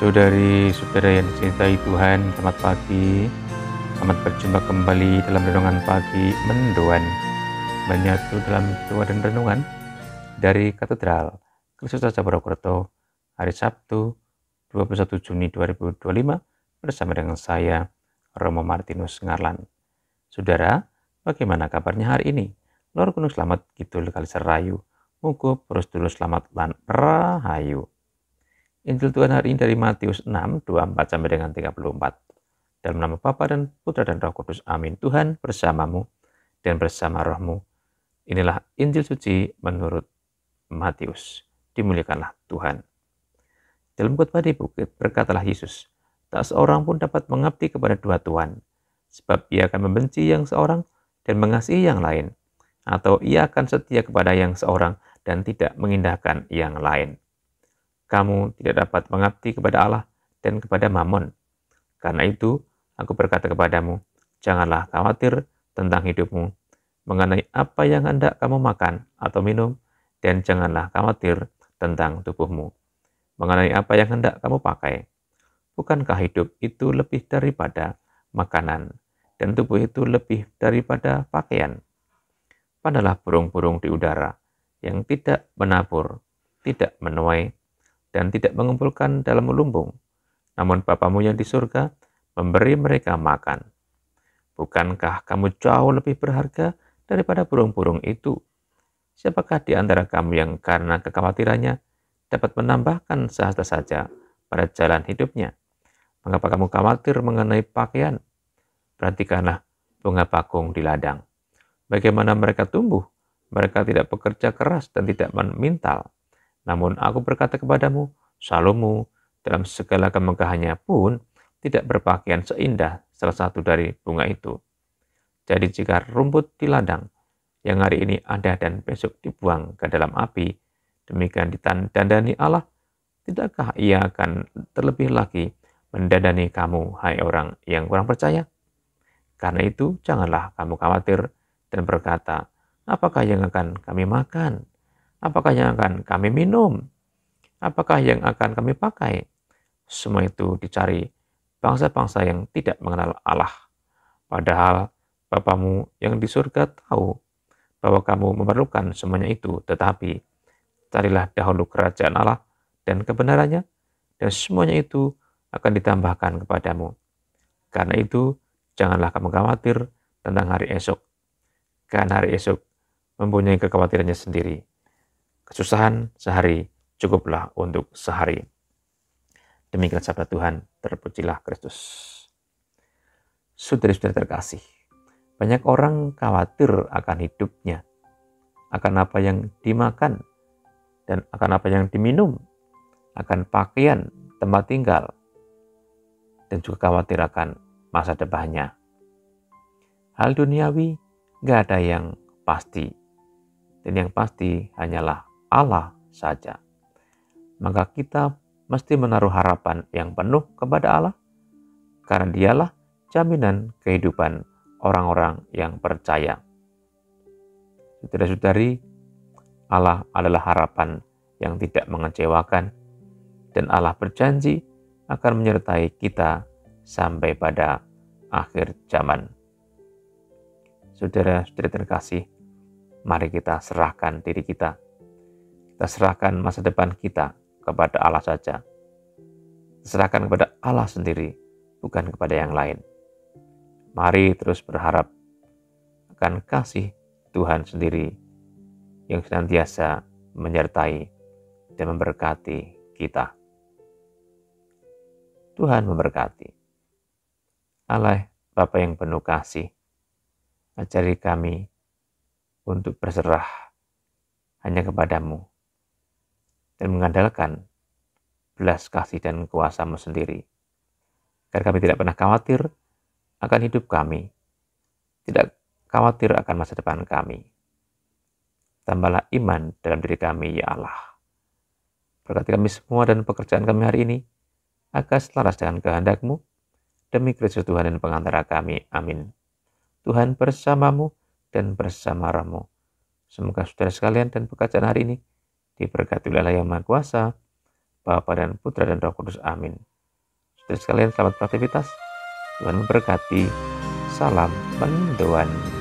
Saudari-saudara yang dicintai Tuhan, selamat pagi. Selamat berjumpa kembali dalam renungan pagi Mendoan, menyatu dalam doa dan renungan dari Katedral Kristus Raja Purwokerto, hari Sabtu 21 Juni 2025 bersama dengan saya, Romo Martinus Ngarlan. Saudara, bagaimana kabarnya hari ini? Lor Gunung Selamat Kidul Kali Serayu, Mugo Terus Dulu Selamat Lan Rahayu. Injil Tuhan hari ini dari Matius 6, 24 sampai dengan 34. Dalam nama Bapa dan Putra dan Roh Kudus. Amin. Tuhan bersamamu dan bersama rohmu. Inilah Injil suci menurut Matius. Dimuliakanlah Tuhan. Dalam khotbah di bukit berkatalah Yesus, tak seorang pun dapat mengabdi kepada dua tuan, sebab ia akan membenci yang seorang dan mengasihi yang lain, atau ia akan setia kepada yang seorang dan tidak mengindahkan yang lain. Kamu tidak dapat mengabdi kepada Allah dan kepada Mammon. Karena itu, aku berkata kepadamu, janganlah khawatir tentang hidupmu, mengenai apa yang hendak kamu makan atau minum, dan janganlah khawatir tentang tubuhmu, mengenai apa yang hendak kamu pakai. Bukankah hidup itu lebih daripada makanan, dan tubuh itu lebih daripada pakaian? Pandanglah burung-burung di udara, yang tidak menabur, tidak menuai, dan tidak mengumpulkan dalam lumbung, namun Bapamu yang di surga memberi mereka makan. Bukankah kamu jauh lebih berharga daripada burung-burung itu? Siapakah di antara kamu yang karena kekhawatirannya dapat menambahkan sehasta saja pada jalan hidupnya? Mengapa kamu khawatir mengenai pakaian? Perhatikanlah bunga bakung di ladang. Bagaimana mereka tumbuh? Mereka tidak bekerja keras dan tidak memintal. Namun aku berkata kepadamu, Salomo dalam segala kemegahannya pun tidak berpakaian seindah salah satu dari bunga itu. Jadi jika rumput di ladang yang hari ini ada dan besok dibuang ke dalam api, demikian ditandani Allah, tidakkah ia akan terlebih lagi mendandani kamu, hai orang yang kurang percaya? Karena itu janganlah kamu khawatir dan berkata, apakah yang akan kami makan? Apakah yang akan kami minum? Apakah yang akan kami pakai? Semua itu dicari bangsa-bangsa yang tidak mengenal Allah. Padahal Bapamu yang di surga tahu bahwa kamu memerlukan semuanya itu. Tetapi carilah dahulu kerajaan Allah dan kebenarannya, dan semuanya itu akan ditambahkan kepadamu. Karena itu janganlah kamu khawatir tentang hari esok, karena hari esok mempunyai kekhawatirannya sendiri. Kesusahan sehari cukuplah untuk sehari. Demikian sabda Tuhan, terpujilah Kristus. Saudara-saudara terkasih, banyak orang khawatir akan hidupnya, akan apa yang dimakan, dan akan apa yang diminum, akan pakaian, tempat tinggal, dan juga khawatir akan masa depannya. Hal duniawi gak ada yang pasti, dan yang pasti hanyalah Allah saja. Maka kita mesti menaruh harapan yang penuh kepada Allah, karena dialah jaminan kehidupan orang-orang yang percaya. Saudara-saudari, Allah adalah harapan yang tidak mengecewakan, dan Allah berjanji akan menyertai kita sampai pada akhir zaman. Saudara-saudari terkasih, mari kita serahkan diri kita. Kita serahkan masa depan kita kepada Allah saja. Serahkan kepada Allah sendiri, bukan kepada yang lain. Mari terus berharap akan kasih Tuhan sendiri yang senantiasa menyertai dan memberkati kita. Tuhan memberkati. Allah Bapa yang penuh kasih, ajari kami untuk berserah hanya kepadamu dan mengandalkan belas kasih dan kuasa-Mu sendiri. Agar kami tidak pernah khawatir akan hidup kami, tidak khawatir akan masa depan kami. Tambahlah iman dalam diri kami, ya Allah. Berkati kami semua dan pekerjaan kami hari ini, agar selaras dengan kehendak-Mu, demi Kristus Tuhan dan pengantara kami. Amin. Tuhan bersamamu dan bersama rohmu. Semoga saudara sekalian dan pekerjaan hari ini diberkati oleh Allah yang Maha Kuasa, Bapa dan Putra dan Roh Kudus. Amin. Terus sekalian selamat beraktivitas. Tuhan memberkati. Salam mendoan.